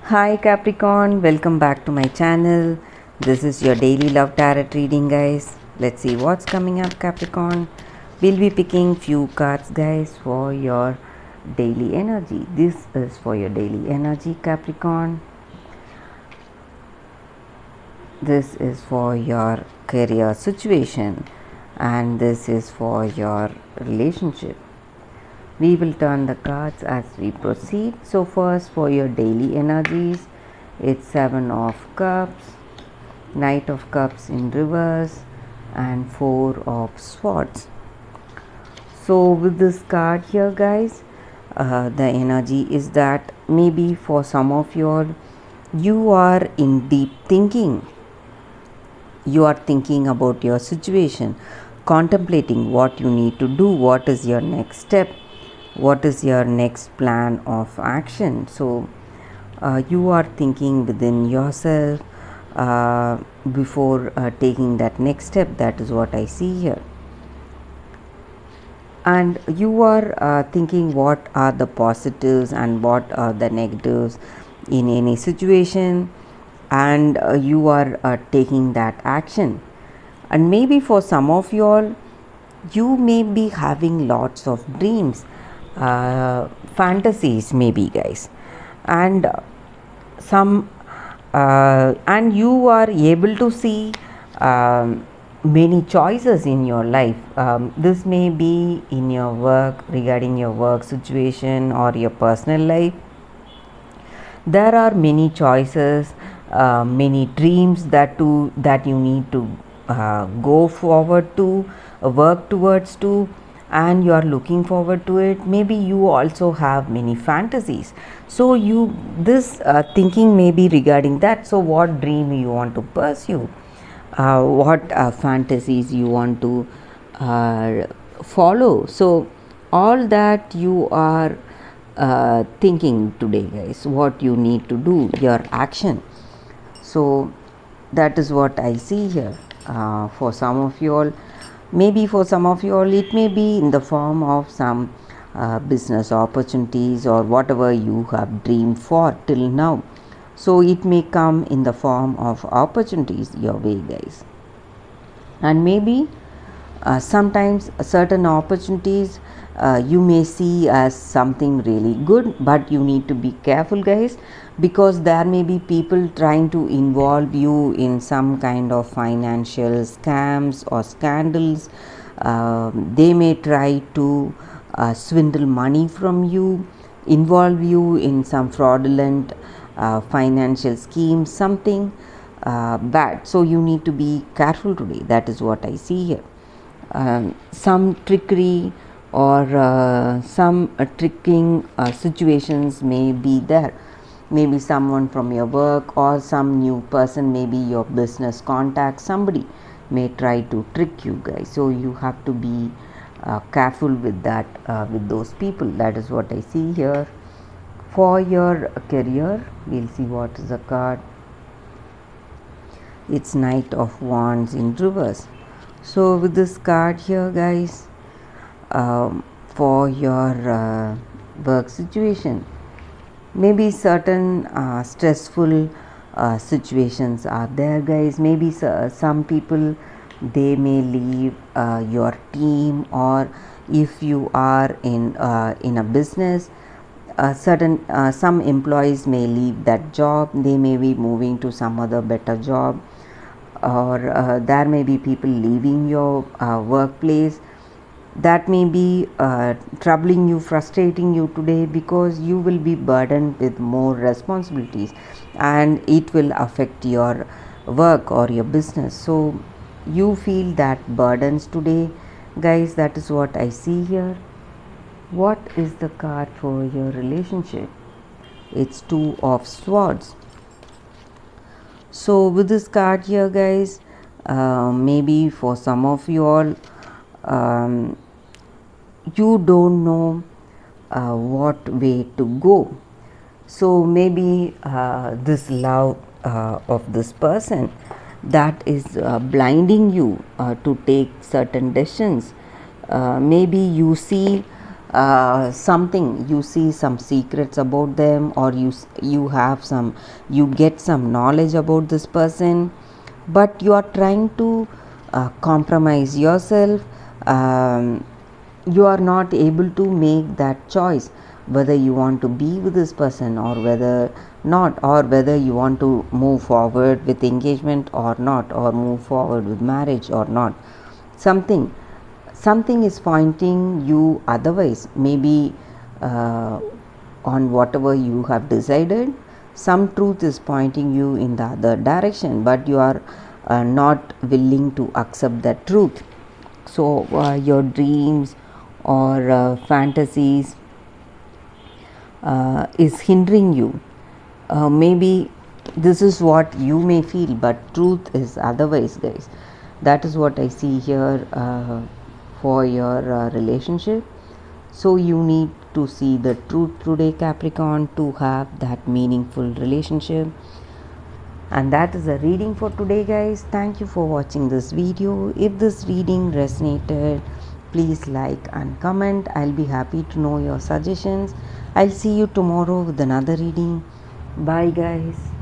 Hi Capricorn, welcome back to my channel. This is your daily love tarot reading, guys. Let's see what's coming up, Capricorn. We'll be picking few cards, guys, for your daily energy. This is for your daily energy, Capricorn. This is for your career situation, and this is for your relationship. We will turn the cards as we proceed. So first, for your daily energies, it's 7 of cups, Knight of Cups in reverse, and 4 of Swords. So with this card here, guys, the energy is that maybe for some of you are in deep thinking. You are thinking about your situation, contemplating what you need to do, what is your next step, what is your next plan of action. So you are thinking within yourself before taking that next step. That is what I see here. And you are thinking what are the positives and what are the negatives in any situation, and you are taking that action. And maybe for some of you all, you may be having lots of dreams, fantasies maybe, guys, and some and you are able to see many choices in your life. This may be in your work, regarding your work situation or your personal life. There are many choices, many dreams that you need to go forward to, work towards to, and you are looking forward to it. Maybe you also have many fantasies, so you this thinking may be regarding that. So what dream you want to pursue, what fantasies you want to follow. So all that you are thinking today, guys, what you need to do, your action. So that is what I see here. For some of you all, maybe for some of you all, it may be in the form of some business opportunities or whatever you have dreamed for till now. So it may come in the form of opportunities your way, guys. And maybe sometimes certain opportunities you may see as something really good, but you need to be careful, guys, because there may be people trying to involve you in some kind of financial scams or scandals. They may try to swindle money from you, involve you in some fraudulent financial schemes, something bad. So you need to be careful today. That is what I see here. Some trickery or some tricking situations may be there. Maybe someone from your work or some new person, maybe your business contact, somebody may try to trick you, guys. So you have to be careful with that, with those people. That is what I see here. For your career, we'll see what is the card. It's Knight of Wands in reverse. So with this card here, guys, for your work situation, maybe certain stressful situations are there, guys. Maybe some people, they may leave your team, or if you are in a business, certain some employees may leave that job. They may be moving to some other better job, or there may be people leaving your workplace. That may be troubling you, frustrating you today, because you will be burdened with more responsibilities and it will affect your work or your business. So you feel that burdens today, guys. That is what I see here. What is the card for your relationship? It's Two of Swords. So with this card here, guys, maybe for some of you all, you don't know what way to go. So maybe this love of this person, that is blinding you to take certain decisions. Maybe you see something, you see some secrets about them, or you have some, you get some knowledge about this person, but you are trying to compromise yourself. You are not able to make that choice whether you want to be with this person or whether not, or whether you want to move forward with engagement or not, or move forward with marriage or not. Something is pointing you otherwise, maybe on whatever you have decided. Some truth is pointing you in the other direction, but you are not willing to accept that truth. So your dreams or fantasies is hindering you. Maybe this is what you may feel, but truth is otherwise, guys. That is what I see here for your relationship. So you need to see the truth today, Capricorn, to have that meaningful relationship. And that is the reading for today, guys. Thank you for watching this video. If this reading resonated, please like and comment. I'll be happy to know your suggestions. I'll see you tomorrow with another reading. Bye, guys.